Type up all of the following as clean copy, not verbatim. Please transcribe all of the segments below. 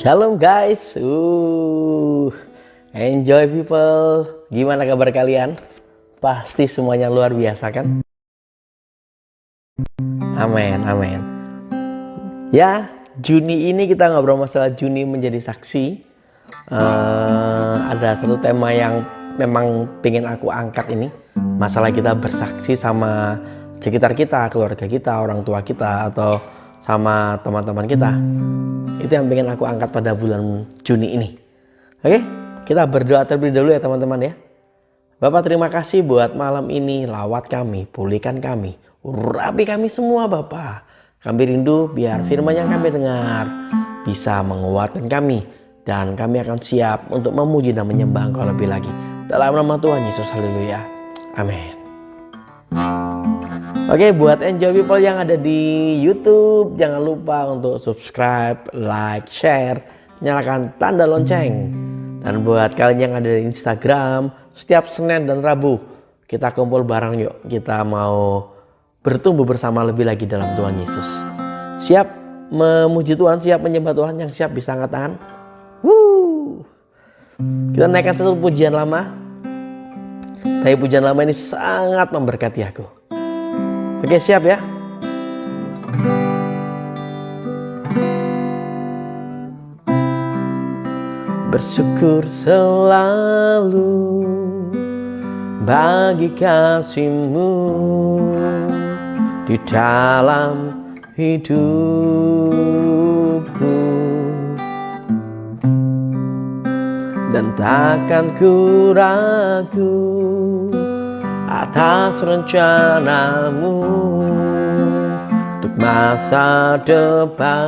Shalom guys, enjoy people. Gimana kabar kalian? Pasti semuanya luar biasa kan? Amin, amin. Ya, Juni ini kita ngobrol masalah Juni menjadi saksi. Ada satu tema yang memang pengen aku angkat ini. Masalah kita bersaksi sama sekitar kita, keluarga kita, orang tua kita, atau sama teman-teman kita. Itu yang pengen aku angkat pada bulan Juni ini. Oke, kita berdoa terlebih dahulu ya teman-teman ya. Bapak, terima kasih buat malam ini. Lawat kami, pulihkan kami, urapi kami semua Bapak. Kami rindu biar firman yang kami dengar bisa menguatkan kami, dan kami akan siap untuk memuji dan menyembah Engkau lebih lagi. Dalam nama Tuhan Yesus, haleluya, amin. Oke, buat enjoy people yang ada di YouTube, jangan lupa untuk subscribe, like, share, nyalakan tanda lonceng. Dan buat kalian yang ada di Instagram, setiap Senin dan Rabu kita kumpul bareng yuk. Kita mau bertumbuh bersama lebih lagi dalam Tuhan Yesus. Siap memuji Tuhan, siap menyembah Tuhan, yang siap bisa angkat tangan. Kita naikkan satu pujian lama. Tapi pujian lama ini sangat memberkati aku. Oke, siap ya? Bersyukur selalu bagi kasih-Mu di dalam hidupku, dan takkan ku ragu atas rencana-Mu untuk masa depanku.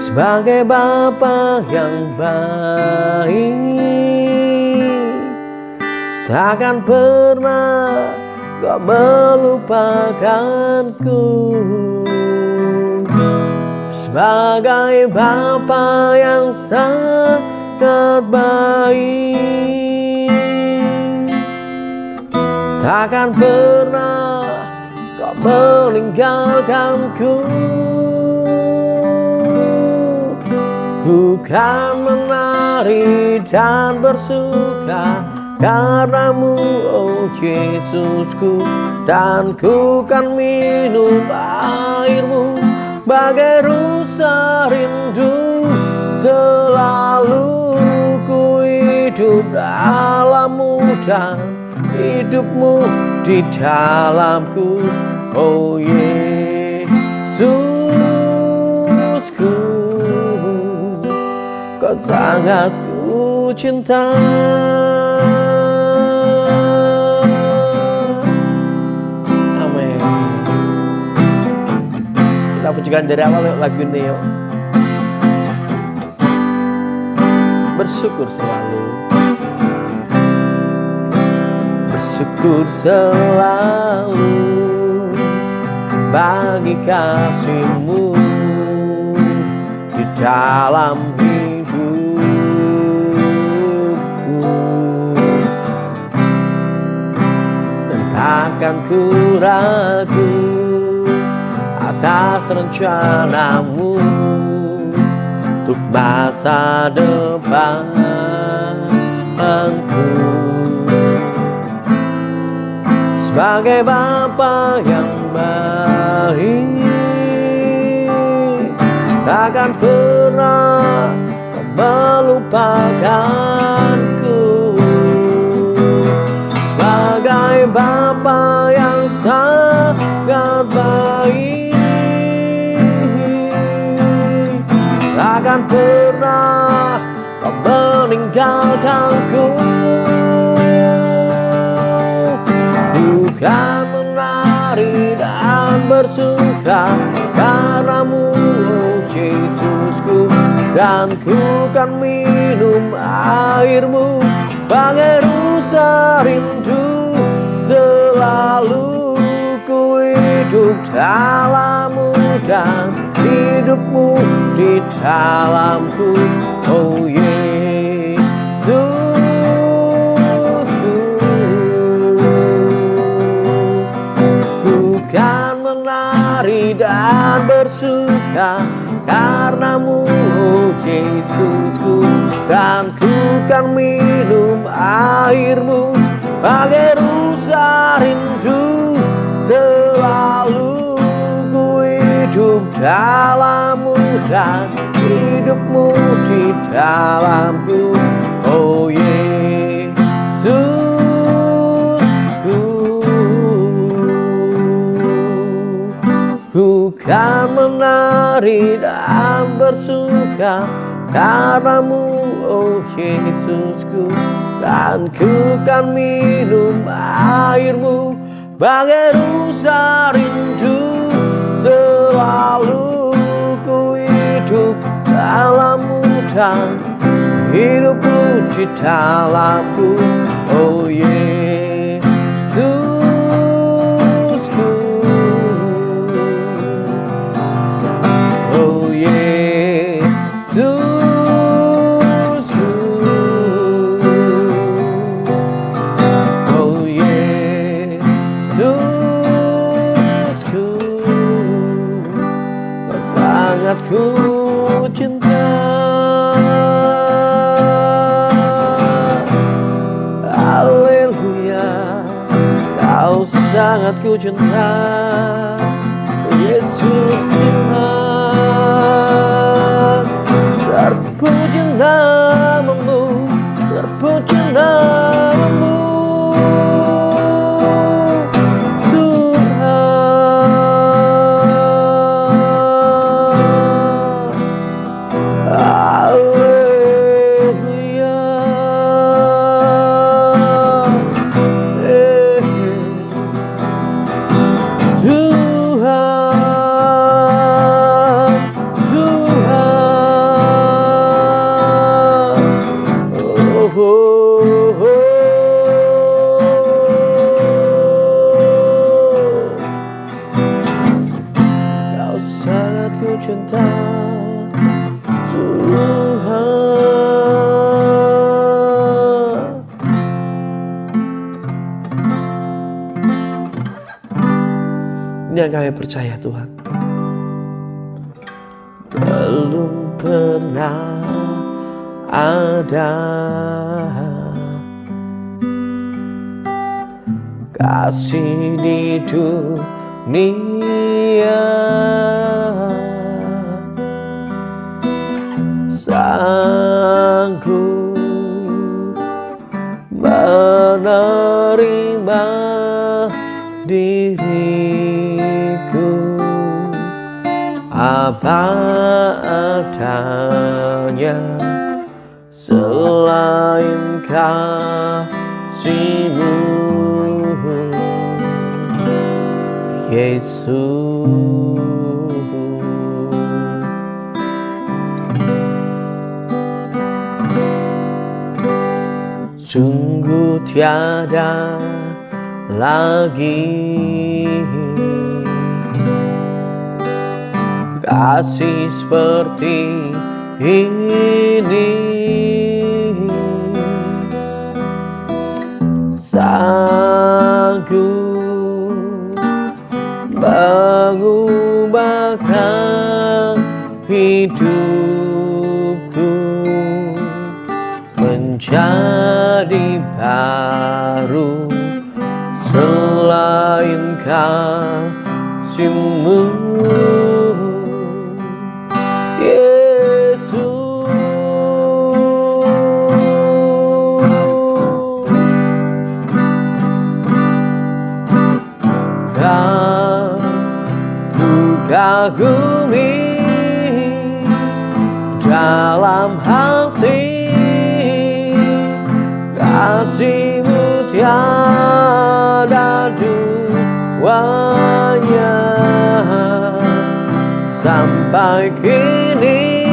Sebagai Bapa yang baik, takkan pernah Kau melupakanku. Sebagai Bapa yang sangat baik, takkan pernah Kau meninggalkanku. Ku kan menari dan bersuka karena-Mu, oh Yesusku, dan ku kan minum air-Mu bagai rusa rindu. Selalu ku hidup dalam-Mu dan hidup-Mu di dalamku, oh Yesusku. Kau sangat ku cinta. Amin. Kita pujikan dari awal yuk lagu ini yuk. Bersyukur selalu, bersyukur selalu bagi kasih-Mu di dalam takkan ku ragu atas rencana-Mu untuk masa depanku. Sebagai Bapa yang baik, takkan pernah melupakanku. Sebagai Bapa yang sangat baik, takkan pernah Kau meninggalkanku. Bukan menari dan bersuka karena-Mu, oh Yesusku, dan ku kan minum air-Mu bagai rusa rindu. Selalu ku hidup dalam-Mu dan hidup-Mu di dalamku, oh Yesusku. Ku kan menari Yesusku, dan ku kan minum airmu bagai rusa rindu. Selalu ku hidup dalammu dan hidupmu di dalamku. Oh Yesusku, ku kan menari dan bersuka karenamu. Oh Yesusku, dan ku kan minum airmu bagai rusa rindu. Selalu ku hidup dalammu dan hidupku di dalamku. Oh Yesusku, oh Yesusku, oh Yesusku, sangat ku cinta. Sangat ku cinta, Yesus Tuhan. Terpuji namamu, terpuji namamu, Tuhan. Haleluya. Kau sangat ku cinta, Tuhan. Ini yang kami percaya, Tuhan. Belum pernah ada kasih di dunia sanggup menerima diriku apa adanya, selain kasih-Mu, Yesus. Sungguh tiada lagi kasih seperti ini, sanggup mengubahkan hidupku menjadi baru, selain kasih-Mu, Yesus. Ku kagumi dalam hati, kasih-Mu tiada duanya. Sampai kini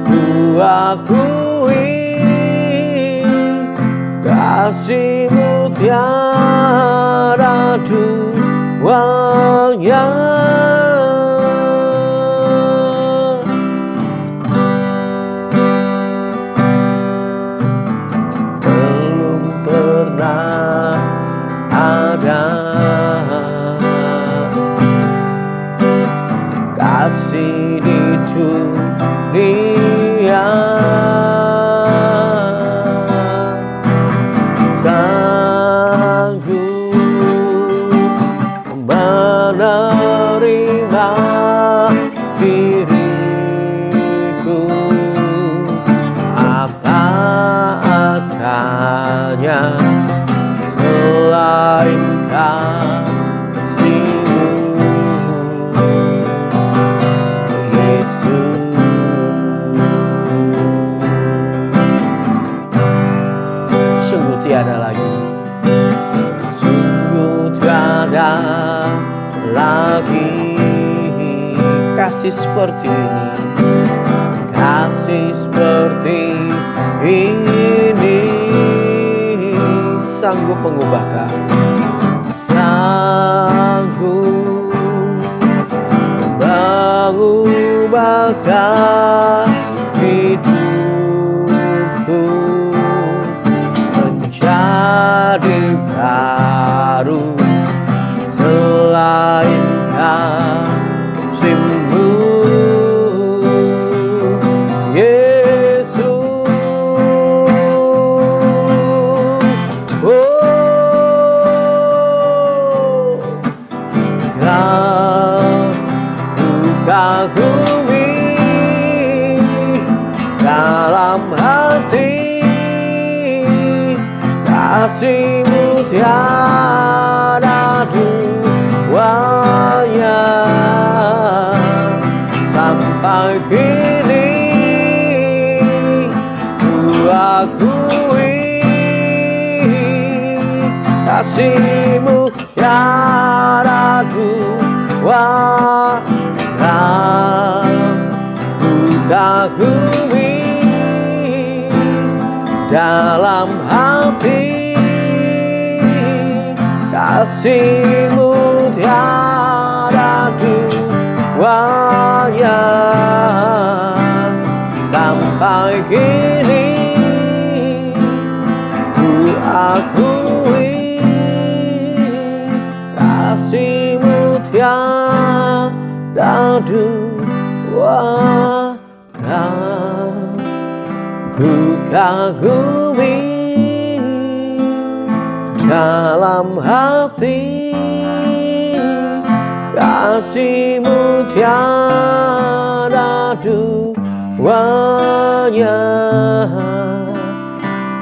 ku akui kasih-Mu tiada duanya. Belum pernah ada kasih di dunia kasih seperti ini, kasih seperti ini sanggup mengubahkan, sanggup mengubahkan hidupku menjadi baru selain kasih-Mu, Yesus. Kau kagumi dalam hati, kasih-Mu tiada duanya. Sampai kini ku akui, kasih-Mu tiada duanya. Ku kagumi dalam hati, kasih-Mu tiada duanya. Sampai kini ku akui, kasih-Mu tiada duanya. Ku kagumi dalam hati, kasih-Mu tiada duanya.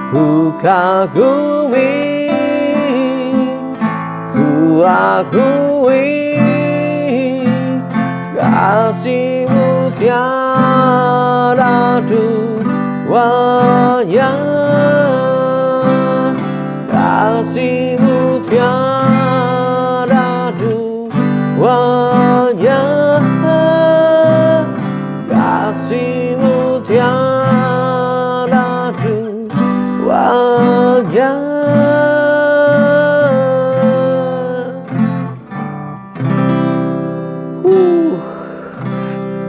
Ku kagumi, ku akui, kasih-Mu tiada duanya. Kasih-Mu tiada duanya, kasih-Mu tiada duanya.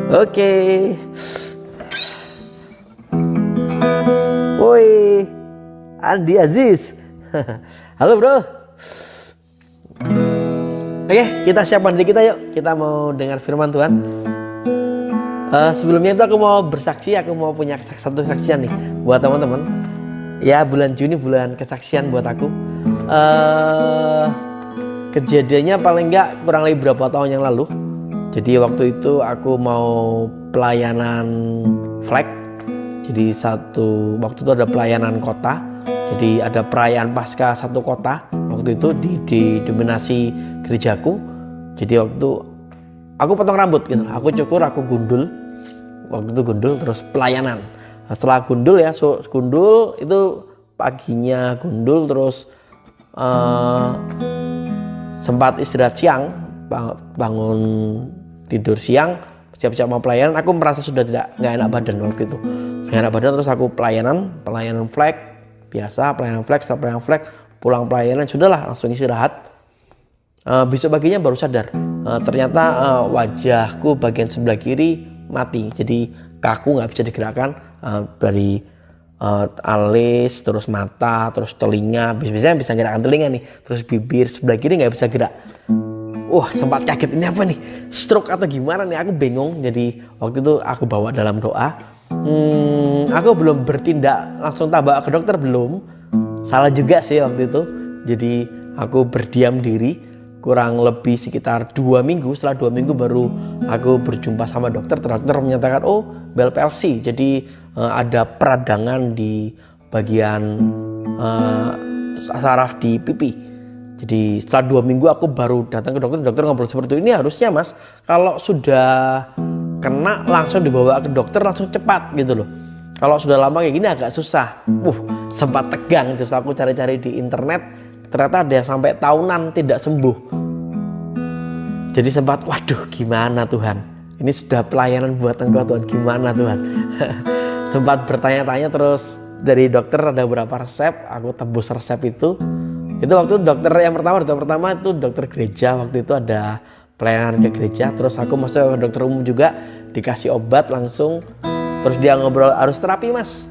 Oke. Woi, Andi Aziz. Halo bro. Oke, kita siapkan diri kita yuk. Kita mau dengar firman Tuhan. Sebelumnya itu aku mau bersaksi, aku mau punya satu kesaksian nih buat teman-teman. Ya, bulan Juni bulan kesaksian buat aku. Kejadiannya paling enggak kurang lebih berapa tahun yang lalu. Jadi waktu itu aku mau pelayanan flag. Jadi waktu itu ada pelayanan kota. Jadi ada perayaan Paskah satu kota waktu itu di dominasi gerejaku. Jadi waktu aku potong rambut gitu, aku cukur, aku gundul. Waktu itu gundul terus pelayanan. Setelah gundul ya, gundul itu paginya gundul terus sempat istirahat siang, bangun tidur siang, siap-siap mau pelayanan. Aku merasa sudah nggak enak badan waktu itu. Nggak enak badan terus aku pelayanan flag biasa, pelayanan flag, setelah pelayanan flag pulang pelayanan sudahlah langsung istirahat. Besok paginya baru sadar ternyata wajahku bagian sebelah kiri mati, jadi kaku, nggak bisa digerakkan, dari alis terus mata terus telinga, biasanya bisa gerakkan telinga nih, terus bibir sebelah kiri nggak bisa gerak. Wah, sempat kaget, ini apa nih, stroke atau gimana nih, aku bingung. Jadi waktu itu aku bawa dalam doa. Aku belum bertindak langsung bawa ke dokter, belum. Salah juga sih waktu itu. Jadi aku berdiam diri kurang lebih sekitar 2 minggu. Setelah 2 minggu baru aku berjumpa sama dokter. Dokter menyatakan Bell palsy. Jadi ada peradangan di bagian saraf di pipi. Jadi setelah 2 minggu aku baru datang ke dokter. Dokter ngobrol seperti ini, harusnya mas kalau sudah kena langsung dibawa ke dokter langsung cepat gitu loh. Kalau sudah lama kayak gini agak susah. Sempat tegang. Terus aku cari-cari di internet, ternyata ada yang sampai tahunan tidak sembuh. Jadi sempat, waduh gimana Tuhan. ini sudah pelayanan buat Engkau Tuhan, gimana Tuhan. Sempat bertanya-tanya, terus dari dokter ada beberapa resep, aku tebus resep itu waktu dokter yang pertama itu dokter gereja, waktu itu ada pelayanan ke gereja, terus aku masuk ke dokter umum juga, dikasih obat langsung, terus dia ngobrol harus terapi mas.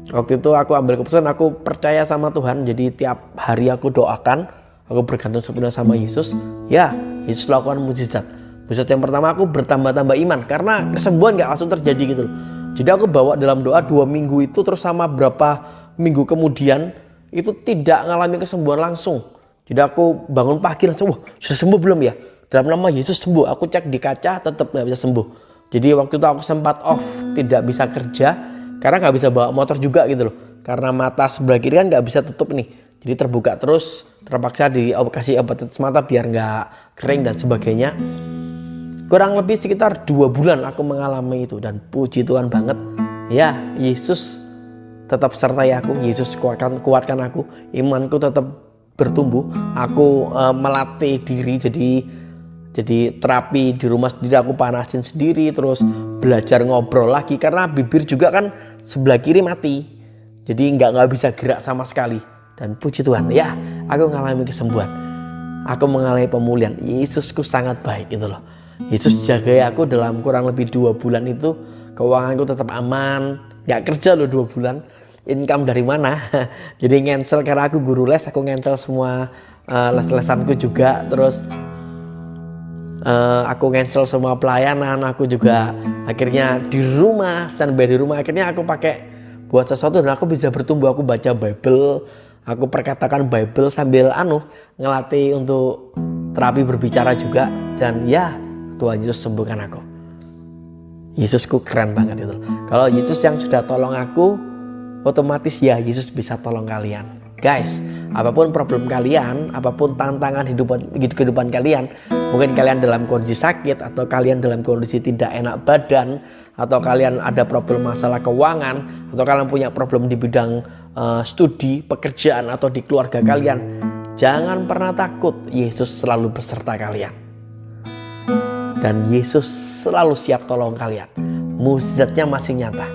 Waktu itu aku ambil keputusan, aku percaya sama Tuhan, jadi tiap hari aku doakan, aku bergantung sepenuhnya sama Yesus. Ya, Yesus lakukan mujizat. Mujizat yang pertama, aku bertambah-tambah iman, karena kesembuhan gak langsung terjadi gitu loh. Jadi aku bawa dalam doa 2 minggu itu, terus sama berapa minggu kemudian itu tidak mengalami kesembuhan langsung. Jadi aku bangun pagi langsung, wah sudah sembuh belum ya? Dalam nama Yesus sembuh. Aku cek di kaca tetap gak bisa sembuh. Jadi waktu itu aku sempat off, tidak bisa kerja karena gak bisa bawa motor juga gitu loh. Karena mata sebelah kiri kan gak bisa tutup nih. Jadi terbuka terus, terpaksa dikasih obat tetes mata biar gak kering dan sebagainya. Kurang lebih sekitar 2 bulan aku mengalami itu, dan puji Tuhan banget. Ya, Yesus tetap sertai aku, Yesus kuatkan aku, imanku tetap bertumbuh. Aku melatih diri jadi terapi di rumah sendiri, aku panasin sendiri, terus belajar ngobrol lagi karena bibir juga kan sebelah kiri mati. Jadi nggak bisa gerak sama sekali. Dan puji Tuhan, ya, aku mengalami kesembuhan. Aku mengalami pemulihan. Yesusku sangat baik gitu loh. Yesus jaga aku dalam kurang lebih 2 bulan itu, keuanganku tetap aman, gak kerja loh 2 bulan, income dari mana. Jadi cancel, karena aku guru les, aku cancel semua les-lesanku juga, terus aku cancel semua pelayanan, aku juga akhirnya di rumah, standby di rumah, akhirnya aku pakai buat sesuatu dan aku bisa bertumbuh. Aku baca Bible, aku perkatakan Bible sambil ngelatih untuk terapi berbicara juga, dan ya Tuhan Yesus sembuhkan aku. Yesusku keren banget itu. Kalau Yesus yang sudah tolong aku, otomatis ya Yesus bisa tolong kalian. Guys, apapun problem kalian, apapun tantangan kehidupan kalian, mungkin kalian dalam kondisi sakit, atau kalian dalam kondisi tidak enak badan, atau kalian ada problem masalah keuangan, atau kalian punya problem di bidang studi, pekerjaan, atau di keluarga kalian, jangan pernah takut. Yesus selalu beserta kalian. Dan Yesus selalu siap tolong kalian. Mujizatnya masih nyata.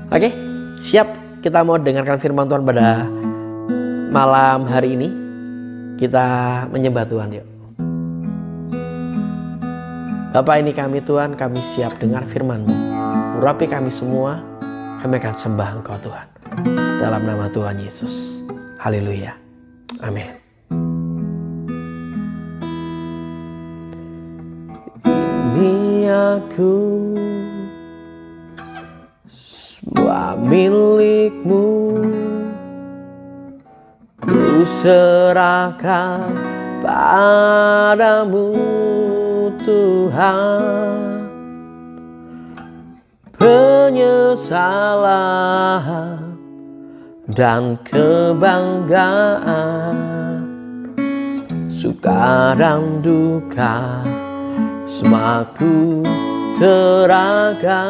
Oke, siap? Kita mau dengarkan firman Tuhan pada malam hari ini. Kita menyembah Tuhan yuk. Bapa, ini kami Tuhan, kami siap dengar firman-Mu. Urapi kami semua, kami akan sembah Engkau Tuhan. Dalam nama Tuhan Yesus. Haleluya. Amin. Ini aku, semua milik-Mu, ku serahkan padamu Tuhan. Penyesalan dan kebanggaan, suka dan duka, semua ku serahkan.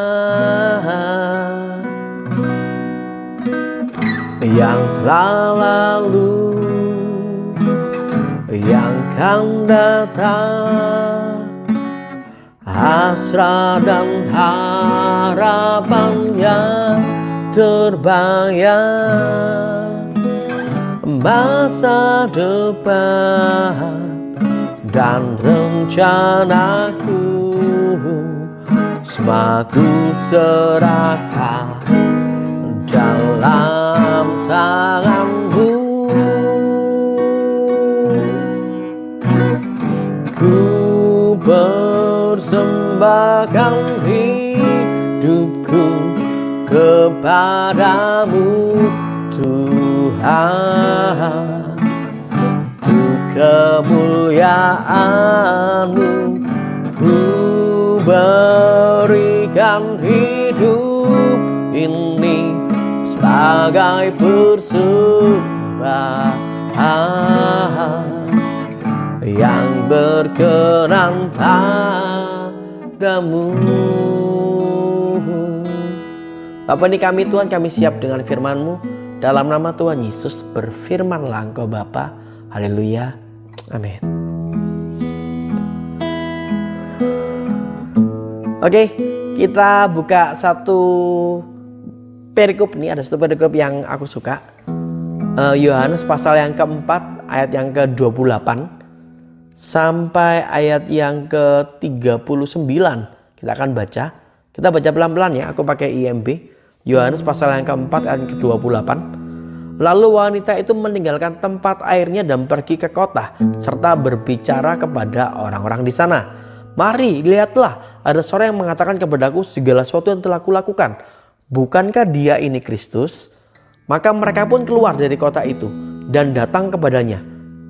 Yang telah lalu, yang akan datang, hasrat dan harapannya terbayang. Masa depan dan rencanaku, semua ku serahkan dalam tangan-Mu. Ku persembahkan hidupku kepadamu Tuhan. Kemuliaan-Mu ku berikan hidup ini sebagai persembahan yang berkenan padamu. Bapa, ini kami Tuhan, kami siap dengan firman-Mu. Dalam nama Tuhan Yesus, berfirmanlah Engkau Bapa. Haleluya. Amin. Oke, kita buka satu perikop. Ini ada satu perikop yang aku suka. Yohanes pasal yang keempat ayat yang ke-28 sampai ayat yang ke-39. Kita akan baca. Kita baca pelan-pelan ya, aku pakai IMB. Yohanes pasal yang keempat ayat ke-28. Lalu wanita itu meninggalkan tempat airnya dan pergi ke kota serta berbicara kepada orang-orang di sana. Mari, lihatlah, ada seorang yang mengatakan kepadaku segala sesuatu yang telah kulakukan. Bukankah dia ini Kristus? Maka mereka pun keluar dari kota itu dan datang kepadanya.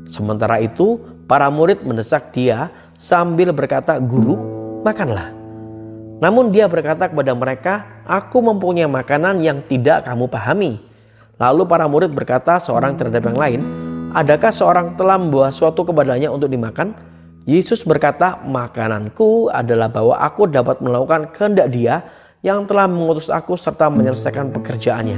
Sementara itu para murid mendesak dia sambil berkata, "Guru, makanlah." Namun dia berkata kepada mereka, "Aku mempunyai makanan yang tidak kamu pahami." Lalu para murid berkata seorang terhadap yang lain, "Adakah seorang telah membawa sesuatu kepadanya untuk dimakan?" Yesus berkata, "Makananku adalah bahwa aku dapat melakukan kehendak Dia yang telah mengutus aku serta menyelesaikan pekerjaannya.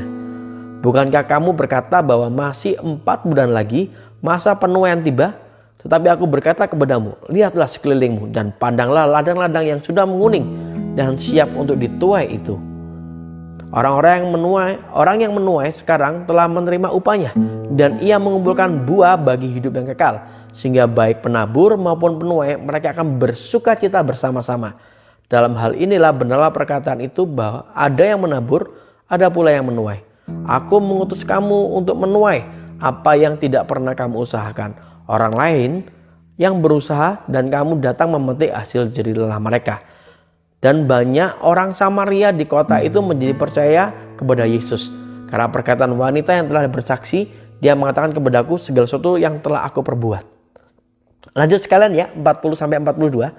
Bukankah kamu berkata bahwa masih 4 bulan lagi masa penuaian tiba? Tetapi aku berkata kepadamu, lihatlah sekelilingmu dan pandanglah ladang-ladang yang sudah menguning dan siap untuk dituai itu. Orang yang menuai sekarang telah menerima upahnya dan ia mengumpulkan buah bagi hidup yang kekal. Sehingga baik penabur maupun penuai mereka akan bersukacita bersama-sama. Dalam hal inilah benarlah perkataan itu bahwa ada yang menabur, ada pula yang menuai. Aku mengutus kamu untuk menuai apa yang tidak pernah kamu usahakan. Orang lain yang berusaha dan kamu datang memetik hasil jerih lelah mereka." Dan banyak orang Samaria di kota itu menjadi percaya kepada Yesus. Karena perkataan wanita yang telah bersaksi, dia mengatakan kepadaku segala sesuatu yang telah aku perbuat. Lanjut sekalian ya, 40-42.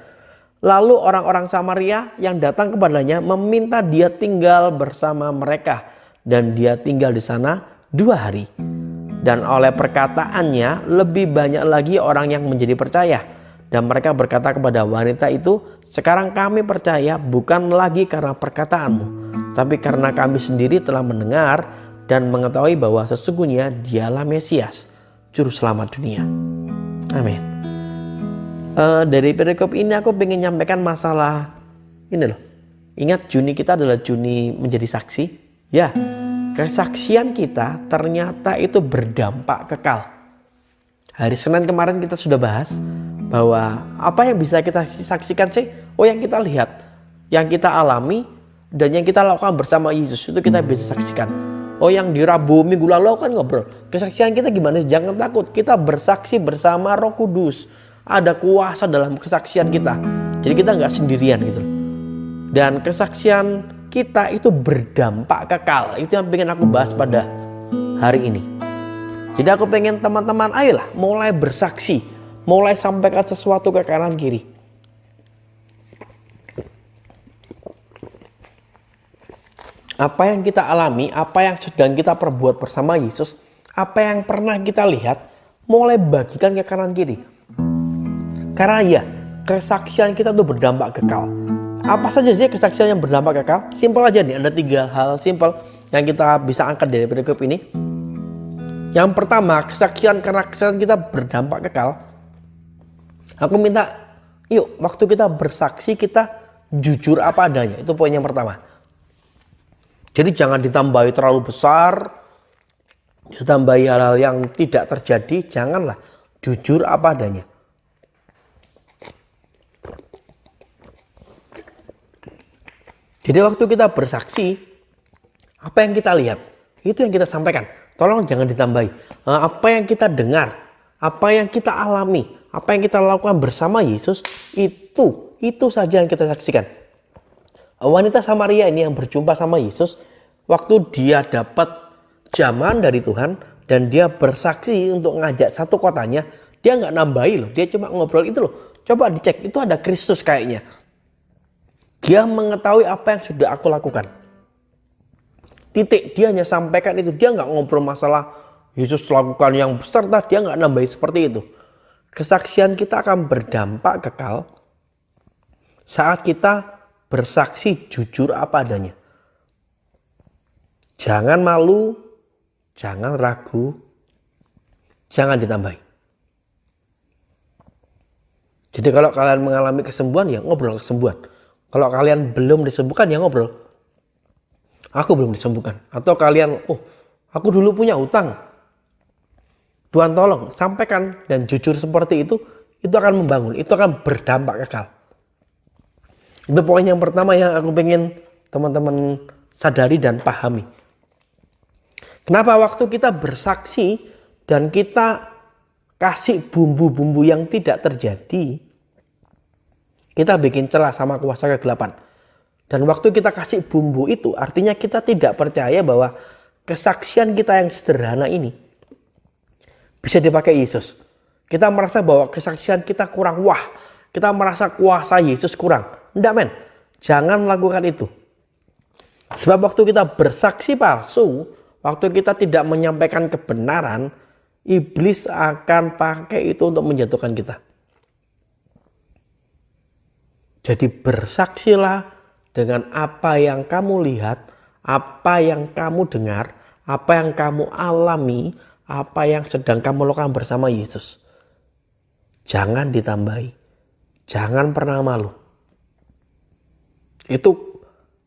Lalu orang-orang Samaria yang datang kepadanya meminta dia tinggal bersama mereka. Dan dia tinggal di sana 2 hari. Dan oleh perkataannya lebih banyak lagi orang yang menjadi percaya. Dan mereka berkata kepada wanita itu, "Sekarang kami percaya bukan lagi karena perkataanmu, tapi karena kami sendiri telah mendengar dan mengetahui bahwa sesungguhnya Dialah Mesias, Juru Selamat dunia." Amin. Dari perikop ini aku ingin nyampaikan masalah ini loh. Ingat, Juni kita adalah Juni menjadi saksi. Ya, kesaksian kita ternyata itu berdampak kekal. Hari Senin kemarin kita sudah bahas bahwa apa yang bisa kita saksikan sih? Oh, yang kita lihat, yang kita alami, dan yang kita lakukan bersama Yesus itu kita bisa saksikan. Oh, yang di Rabu minggu lalu kan ngobrol. Kesaksian kita gimana? Jangan takut, kita bersaksi bersama Roh Kudus. Ada kuasa dalam kesaksian kita. Jadi kita nggak sendirian gitu. Dan kesaksian kita itu berdampak kekal. Itu yang pengen aku bahas pada hari ini. Jadi aku pengen teman-teman ayolah mulai bersaksi. Mulai sampaikan sesuatu ke kanan kiri. Apa yang kita alami, apa yang sedang kita perbuat bersama Yesus, apa yang pernah kita lihat, mulai bagikan ke kanan kiri. Karena ya, kesaksian kita itu berdampak kekal. Apa saja sih kesaksian yang berdampak kekal? Simpel aja nih, ada 3 hal simpel yang kita bisa angkat dari perikop ini. Yang pertama, kesaksian karena kesaksian kita berdampak kekal. Aku minta, yuk waktu kita bersaksi kita jujur apa adanya. Itu poin yang pertama. Jadi jangan ditambahi terlalu besar, ditambahi hal-hal yang tidak terjadi. Janganlah, jujur apa adanya. Jadi waktu kita bersaksi, apa yang kita lihat, itu yang kita sampaikan. Tolong jangan ditambahi. Apa yang kita dengar, apa yang kita alami, apa yang kita lakukan bersama Yesus, itu saja yang kita saksikan. Wanita Samaria ini yang berjumpa sama Yesus, waktu dia dapat jaman dari Tuhan, dan dia bersaksi untuk ngajak satu kotanya, dia nggak nambahi loh, dia cuma ngobrol itu loh. Coba dicek, itu ada Kristus kayaknya. Dia mengetahui apa yang sudah aku lakukan. Titik, dia hanya sampaikan itu. Dia nggak ngobrol masalah Yesus lakukan yang besar, dia nggak nambahi seperti itu. Kesaksian kita akan berdampak kekal saat kita bersaksi jujur apa adanya. Jangan malu, jangan ragu, jangan ditambahi. Jadi kalau kalian mengalami kesembuhan, ya ngobrol kesembuhan. Kalau kalian belum disembuhkan ya ngobrol. Aku belum disembuhkan. Atau kalian, aku dulu punya hutang. Tuhan tolong, sampaikan dan jujur seperti itu akan membangun, itu akan berdampak kekal. Itu poin yang pertama yang aku pengen teman-teman sadari dan pahami. Kenapa waktu kita bersaksi dan kita kasih bumbu-bumbu yang tidak terjadi, kita bikin celah sama kuasa kegelapan. Dan waktu kita kasih bumbu itu, artinya kita tidak percaya bahwa kesaksian kita yang sederhana ini bisa dipakai Yesus. Kita merasa bahwa kesaksian kita kurang wah. Kita merasa kuasa Yesus kurang. Enggak men, jangan lakukan itu. Sebab waktu kita bersaksi palsu, waktu kita tidak menyampaikan kebenaran, iblis akan pakai itu untuk menjatuhkan kita. Jadi bersaksilah dengan apa yang kamu lihat, apa yang kamu dengar, apa yang kamu alami, apa yang sedang kamu lakukan bersama Yesus. Jangan ditambahi. Jangan pernah malu. Itu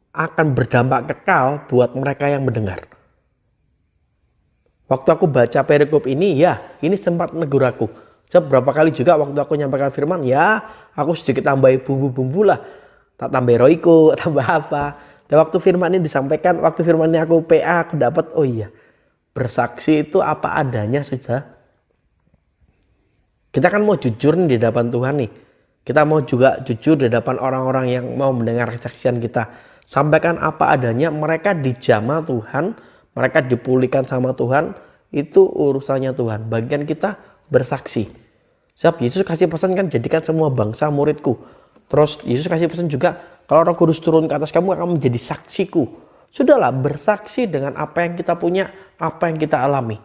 akan berdampak kekal buat mereka yang mendengar. Waktu aku baca perikop ini, ini sempat negur aku. Seberapa kali juga waktu aku nyampaikan firman, aku sedikit tambahi bumbu-bumbu lah. Tak tambah heroiku, tambah apa. Dan waktu firman ini disampaikan, waktu firman ini aku PA, aku dapat, bersaksi itu apa adanya sudah. Kita kan mau jujur nih di hadapan Tuhan nih. Kita mau juga jujur di hadapan orang-orang yang mau mendengar kesaksian kita. Sampaikan apa adanya, mereka dijamah Tuhan, mereka dipulihkan sama Tuhan, itu urusannya Tuhan. Bagian kita bersaksi. Sebab Yesus kasih pesan kan, jadikan semua bangsa muridku. Terus Yesus kasih pesan juga, kalau Roh Kudus turun ke atas kamu akan menjadi saksiku. Sudahlah, bersaksi dengan apa yang kita punya, apa yang kita alami.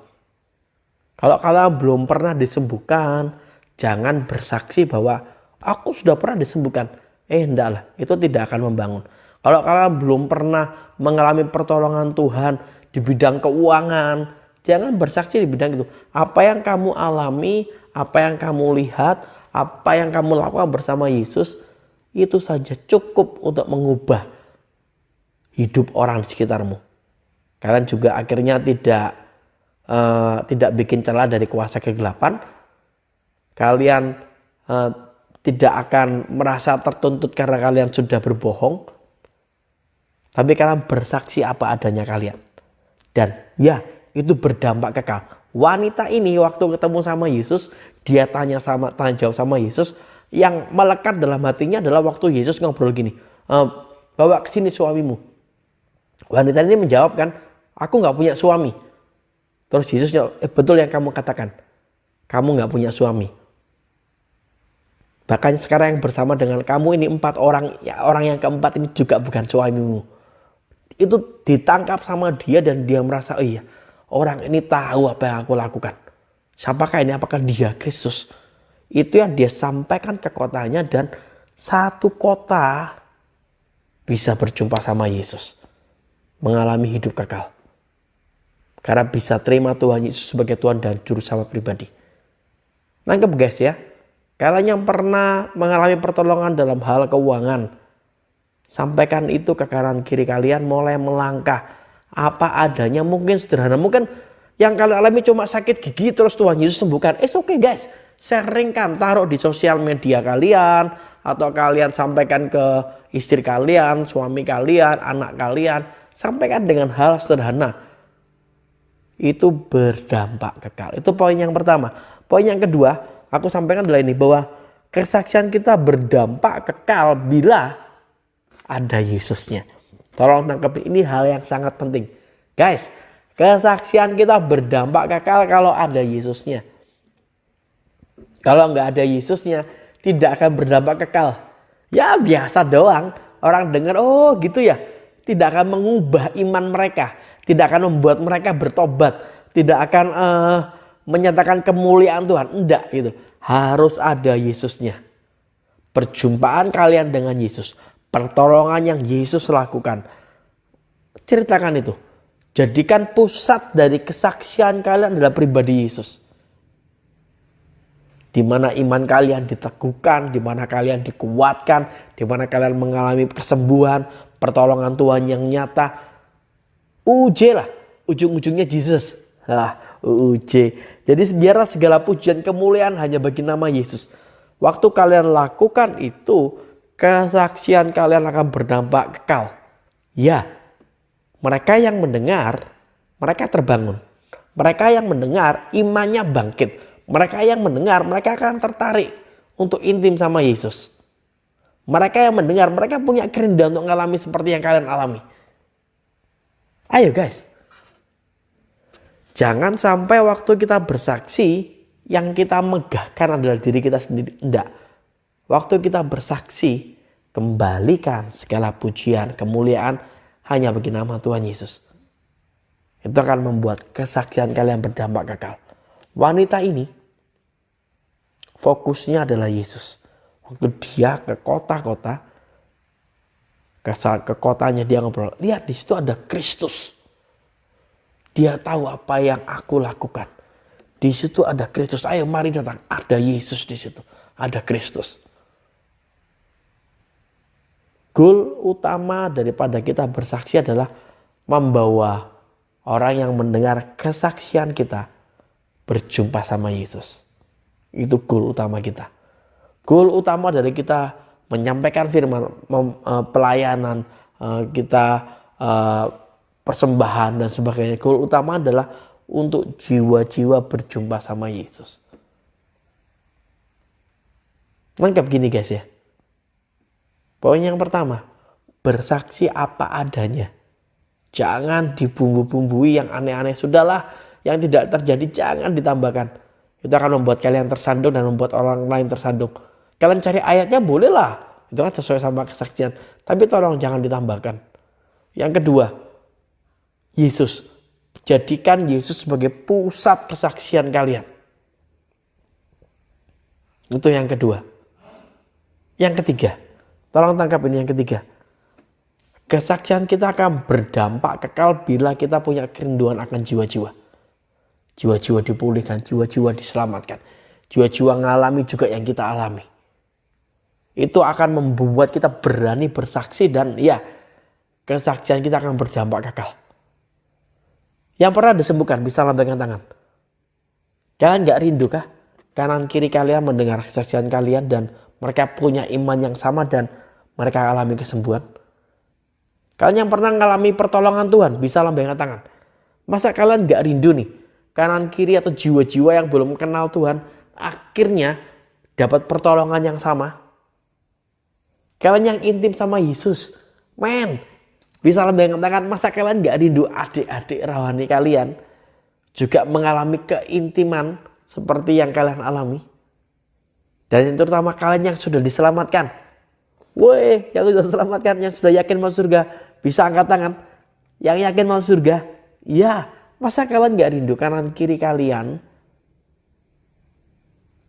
Kalau kalian belum pernah disembuhkan, jangan bersaksi bahwa aku sudah pernah disembuhkan. Hendaklah, itu tidak akan membangun. Kalau kalian belum pernah mengalami pertolongan Tuhan di bidang keuangan, jangan bersaksi di bidang itu. Apa yang kamu alami, apa yang kamu lihat, apa yang kamu lakukan bersama Yesus, itu saja cukup untuk mengubah hidup orang di sekitarmu. Kalian juga akhirnya tidak bikin celah dari kuasa kegelapan. Kalian tidak akan merasa tertuntut karena kalian sudah berbohong. Tapi kalian bersaksi apa adanya kalian. Dan itu berdampak kekal. Wanita ini waktu ketemu sama Yesus, dia tanya jawab sama Yesus. Yang melekat dalam hatinya adalah waktu Yesus ngobrol gini, bawa ke sini suamimu. Wanita ini menjawab kan, aku gak punya suami. Terus Yesus betul yang kamu katakan, kamu gak punya suami. Bahkan sekarang yang bersama dengan kamu ini 4 orang, orang yang keempat ini juga bukan suamimu. Itu ditangkap sama dia dan dia merasa, orang ini tahu apa yang aku lakukan. Siapakah ini? Apakah dia Kristus? Itu yang dia sampaikan ke kotanya dan satu kota bisa berjumpa sama Yesus. Mengalami hidup kekal. Karena bisa terima Tuhan Yesus sebagai Tuhan dan Juru Selamat pribadi. Nangkep guys ya. Kalian yang pernah mengalami pertolongan dalam hal keuangan, sampaikan itu ke kanan kiri kalian, mulai melangkah. Apa adanya, mungkin sederhana. Mungkin yang kalian alami cuma sakit gigi terus Tuhan Yesus sembuhkan. It's okay guys. Sharingkan, taruh di sosial media kalian, atau kalian sampaikan ke istri kalian, suami kalian, anak kalian. Sampaikan dengan hal sederhana. Itu berdampak kekal. Itu poin yang pertama. Poin yang kedua, aku sampaikan adalah ini, bahwa kesaksian kita berdampak kekal bila ada Yesusnya. Tolong tangkap, ini hal yang sangat penting. Guys, kesaksian kita berdampak kekal kalau ada Yesusnya. Kalau nggak ada Yesusnya, tidak akan berdampak kekal. Ya biasa doang. Orang dengar, gitu ya. Tidak akan mengubah iman mereka. Tidak akan membuat mereka bertobat. Tidak akan menyatakan kemuliaan Tuhan. Enggak gitu. Harus ada Yesusnya. Perjumpaan kalian dengan Yesus. Pertolongan yang Yesus lakukan. Ceritakan itu. Jadikan pusat dari kesaksian kalian adalah pribadi Yesus. di mana iman kalian diteguhkan, di mana kalian dikuatkan, di mana kalian mengalami kesembuhan, pertolongan Tuhan yang nyata. UJ lah, ujung-ujungnya Jesus. UJ. Jadi biarlah segala pujian kemuliaan hanya bagi nama Yesus. Waktu kalian lakukan itu, kesaksian kalian akan berdampak kekal. Ya, mereka yang mendengar, mereka terbangun. Mereka yang mendengar, imannya bangkit. Mereka yang mendengar, mereka akan tertarik untuk intim sama Yesus. Mereka yang mendengar, mereka punya kerinduan untuk mengalami seperti yang kalian alami. Ayo guys. Jangan sampai waktu kita bersaksi, yang kita megahkan adalah diri kita sendiri. Tidak. Waktu kita bersaksi, kembalikan segala pujian, kemuliaan hanya bagi nama Tuhan Yesus. Itu akan membuat kesaksian kalian berdampak kekal. Wanita ini fokusnya adalah Yesus. Waktu dia ke kota-kota, ke kotanya dia ngobrol, lihat di situ ada Kristus. Dia tahu apa yang aku lakukan. Di situ ada Kristus. Ayo mari datang. Ada Yesus di situ. Ada Kristus. Goal utama daripada kita bersaksi adalah membawa orang yang mendengar kesaksian kita berjumpa sama Yesus. Itu goal utama kita. Goal utama dari kita menyampaikan firman, pelayanan, kita persembahan dan sebagainya. Goal utama adalah untuk jiwa-jiwa berjumpa sama Yesus. Lengkap gini guys ya. Poin yang pertama, bersaksi apa adanya. Jangan dibumbu-bumbui yang aneh-aneh. Sudahlah, yang tidak terjadi jangan ditambahkan. Itu akan membuat kalian tersandung dan membuat orang lain tersandung. Kalian cari ayatnya bolehlah. Itu kan sesuai sama kesaksian. Tapi tolong jangan ditambahkan. Yang kedua, Yesus. Jadikan Yesus sebagai pusat kesaksian kalian. Itu yang kedua. Yang ketiga, tolong tangkap ini yang ketiga. Kesaksian kita akan berdampak kekal bila kita punya kerinduan akan jiwa-jiwa. Jiwa-jiwa dipulihkan, jiwa-jiwa diselamatkan. Jiwa-jiwa ngalami juga yang kita alami. Itu akan membuat kita berani bersaksi dan ya, kesaksian kita akan berdampak kekal. Yang pernah disembuhkan bisa lambaikan tangan. Kalian gak rindu kah? Kanan kiri kalian mendengar kesaksian kalian dan mereka punya iman yang sama dan mereka alami kesembuhan. Kalian yang pernah mengalami pertolongan Tuhan bisa lambaikan tangan. Masa kalian gak rindu nih? Kanan kiri atau jiwa-jiwa yang belum kenal Tuhan akhirnya dapat pertolongan yang sama. Kalian yang intim sama Yesus, bisa lambaikan tangan. Masa kalian gak rindu adik-adik rohani kalian juga mengalami keintiman seperti yang kalian alami? Dan yang terutama kalian yang sudah diselamatkan. Woi, yang sudah diselamatkan, yang sudah yakin masuk surga, bisa angkat tangan. Yang yakin masuk surga, ya. Masa kalian gak rindu kanan kiri kalian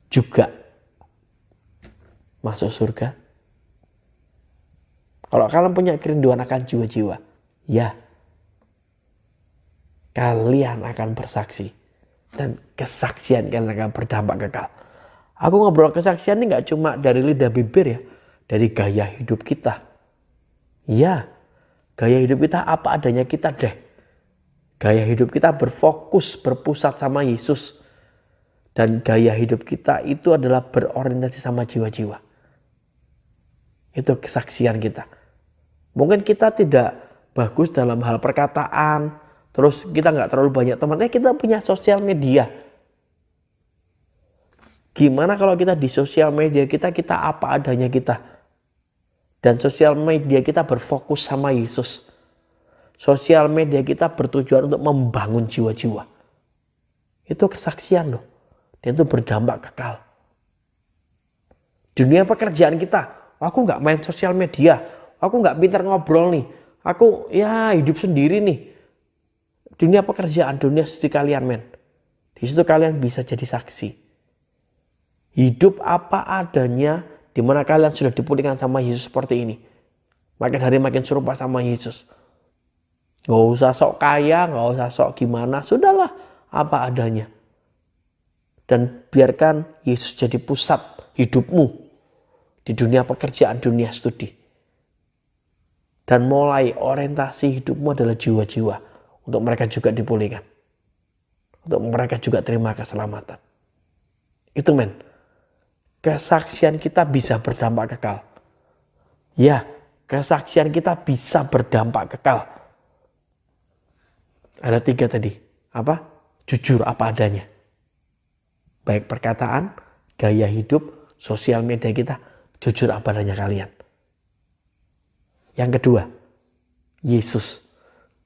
juga masuk surga? Kalau kalian punya kerinduan akan jiwa-jiwa, ya, kalian akan bersaksi. Dan kesaksian kalian akan berdampak kekal. Aku ngobrol kesaksian ini gak cuma dari lidah bibir ya. Dari gaya hidup kita. Ya, gaya hidup kita apa adanya kita deh. Gaya hidup kita berfokus, berpusat sama Yesus. Dan gaya hidup kita itu adalah berorientasi sama jiwa-jiwa. Itu kesaksian kita. Mungkin kita tidak bagus dalam hal perkataan. Terus kita gak terlalu banyak teman. Kita punya sosial media. Gimana kalau kita di sosial media kita apa adanya kita. Dan sosial media kita berfokus sama Yesus. Sosial media kita bertujuan untuk membangun jiwa-jiwa. Itu kesaksian loh. Dan itu berdampak kekal. Dunia pekerjaan kita. Aku gak main sosial media. Aku gak pintar ngobrol nih. Aku ya hidup sendiri nih. Dunia pekerjaan, dunia studi kalian men. Di situ kalian bisa jadi saksi. Hidup apa adanya di mana kalian sudah dipulihkan sama Yesus seperti ini. Makin hari makin serupa sama Yesus. Gak usah sok kaya, gak usah sok gimana. Sudahlah apa adanya. Dan biarkan Yesus jadi pusat hidupmu di dunia pekerjaan, dunia studi. Dan mulai orientasi hidupmu adalah jiwa-jiwa. Untuk mereka juga dipulihkan. Untuk mereka juga terima keselamatan. Itu men. Kesaksian kita bisa berdampak kekal. Ya, kesaksian kita bisa berdampak kekal. Ada 3 tadi. Apa? Jujur apa adanya. Baik perkataan, gaya hidup, sosial media kita, jujur apa adanya kalian. Yang kedua, Yesus.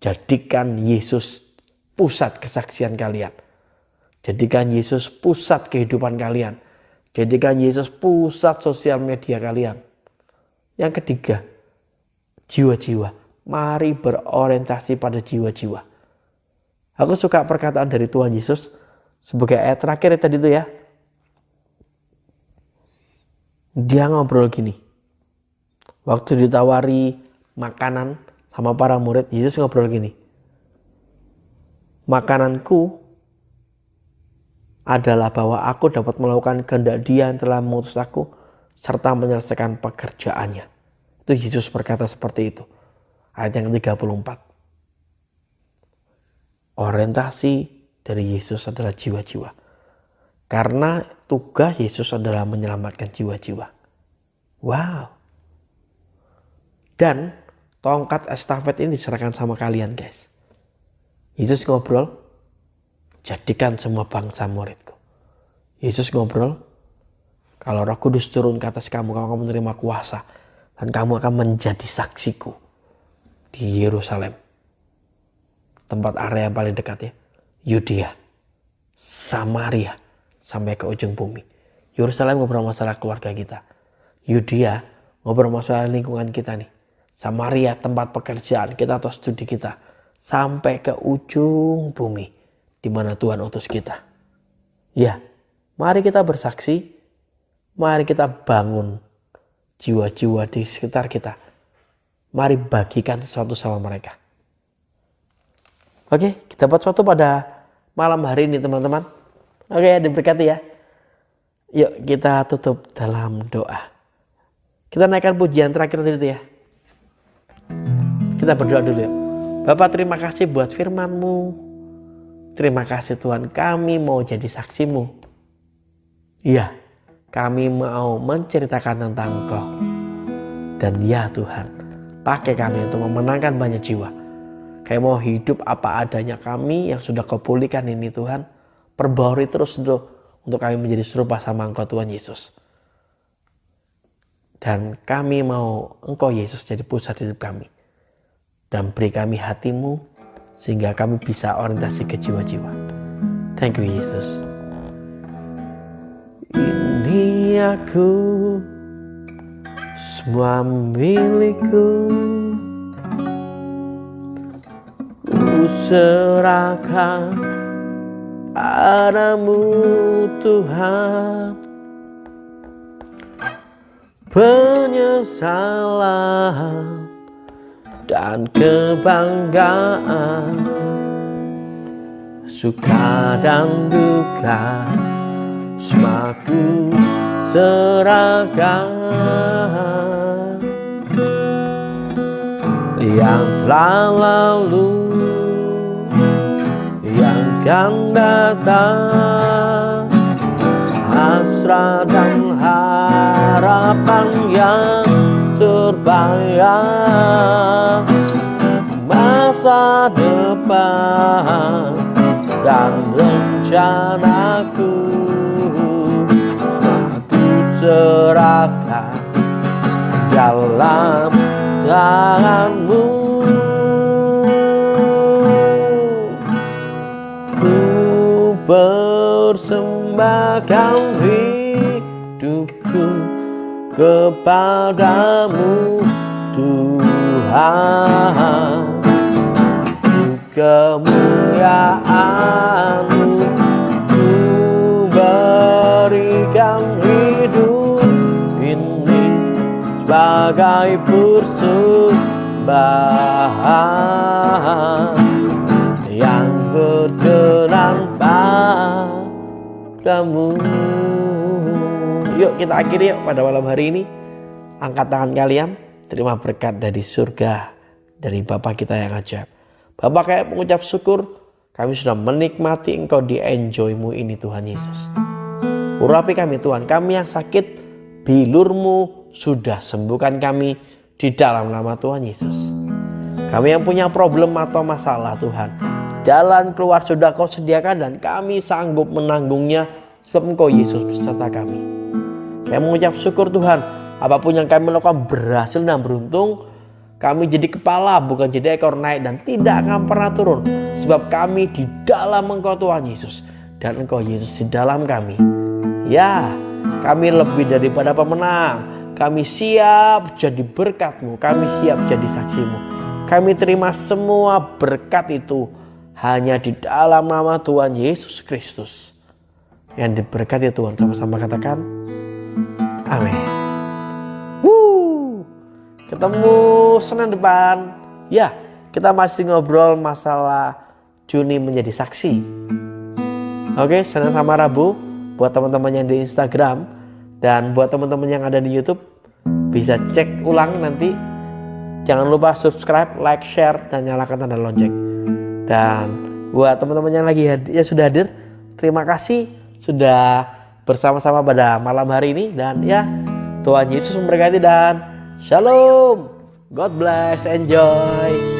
Jadikan Yesus pusat kesaksian kalian. Jadikan Yesus pusat kehidupan kalian. Jadikan Yesus pusat sosial media kalian. Yang ketiga, jiwa-jiwa. Mari berorientasi pada jiwa-jiwa. Aku suka perkataan dari Tuhan Yesus sebagai ayat terakhir tadi itu ya. Dia ngobrol gini. Waktu ditawari makanan sama para murid, Yesus ngobrol gini. Makananku adalah bahwa aku dapat melakukan kehendak Dia yang telah mengutus aku serta menyelesaikan pekerjaannya. Itu Yesus berkata seperti itu. Ayat yang 34. Orientasi dari Yesus adalah jiwa-jiwa. Karena tugas Yesus adalah menyelamatkan jiwa-jiwa. Wow. Dan tongkat estafet ini diserahkan sama kalian guys. Yesus ngobrol, jadikan semua bangsa muridku. Yesus ngobrol, kalau Roh Kudus turun ke atas kamu, kamu akan menerima kuasa. Dan kamu akan menjadi saksiku di Yerusalem. Tempat area yang paling dekat ya. Yudea, Samaria, sampai ke ujung bumi. Yerusalem ngobrol masalah keluarga kita. Yudea ngobrol masalah lingkungan kita nih. Samaria tempat pekerjaan kita atau studi kita. Sampai ke ujung bumi. Di mana Tuhan utus kita. Ya, mari kita bersaksi. Mari kita bangun jiwa-jiwa di sekitar kita. Mari bagikan sesuatu sama mereka. Oke, kita buat sesuatu pada malam hari ini teman-teman. Oke, diberkati ya. Yuk kita tutup dalam doa. Kita naikkan pujian terakhir itu ya. Kita berdoa dulu ya. Bapak, terima kasih buat firman-Mu. Terima kasih Tuhan, kami mau jadi saksi-Mu. Iya, kami mau menceritakan tentang Engkau. Dan ya Tuhan, pakai kami untuk memenangkan banyak jiwa. Kayak mau hidup apa adanya kami yang sudah Kau pulihkan ini Tuhan. Perbaharui terus untuk kami menjadi serupa sama Engkau Tuhan Yesus. Dan kami mau Engkau Yesus jadi pusat hidup kami. Dan beri kami hati-Mu sehingga kami bisa orientasi ke jiwa-jiwa. Thank you Yesus. Ini aku, semua milikku. Serahkan padamu Tuhan. Penyesalan dan kebanggaan, suka dan duka, semaku serahkan. Yang telah lalu, yang akan datang, hasrat dan harapan yang terbayang, masa depan dan rencanaku, aku serahkan dalam tangan-Mu. Ku persembahkan hidupku kepadamu Tuhan. Untuk kemuliaan-Mu ku berikan hidup ini sebagai persembahan yang berkenan kamu. Yuk kita akhiri yuk pada malam hari ini. Angkat tangan kalian, terima berkat dari surga, dari Bapa kita yang ajaib. Bapa, kayak mengucap syukur, kami sudah menikmati Engkau di enjoy-Mu ini Tuhan Yesus. Urapi kami Tuhan, kami yang sakit, bilur-Mu sudah sembuhkan kami di dalam nama Tuhan Yesus. Kami yang punya problem atau masalah Tuhan, jalan keluar sudah Kau sediakan dan kami sanggup menanggungnya sebab Engkau Yesus beserta kami. Kami mengucap syukur Tuhan, apapun yang kami lakukan berhasil dan beruntung. Kami jadi kepala bukan jadi ekor, naik dan tidak akan pernah turun. Sebab kami di dalam Engkau Tuhan Yesus, dan Engkau Yesus di dalam kami. Ya, kami lebih daripada pemenang. Kami siap jadi berkat-Mu, kami siap jadi saksi-Mu. Kami terima semua berkat itu hanya di dalam nama Tuhan Yesus Kristus. Yang diberkati Tuhan, sama-sama katakan amin. Ketemu Senin depan. Ya, kita masih ngobrol masalah Juni menjadi saksi. Oke, Senin sama Rabu buat teman-teman yang di Instagram, dan buat teman-teman yang ada di YouTube bisa cek ulang nanti. Jangan lupa subscribe, like, share, dan nyalakan tanda lonceng. Dan buat teman-teman yang sudah hadir, terima kasih sudah bersama-sama pada malam hari ini. Dan ya, Tuhan Yesus memberkati dan Shalom, God bless, enjoy.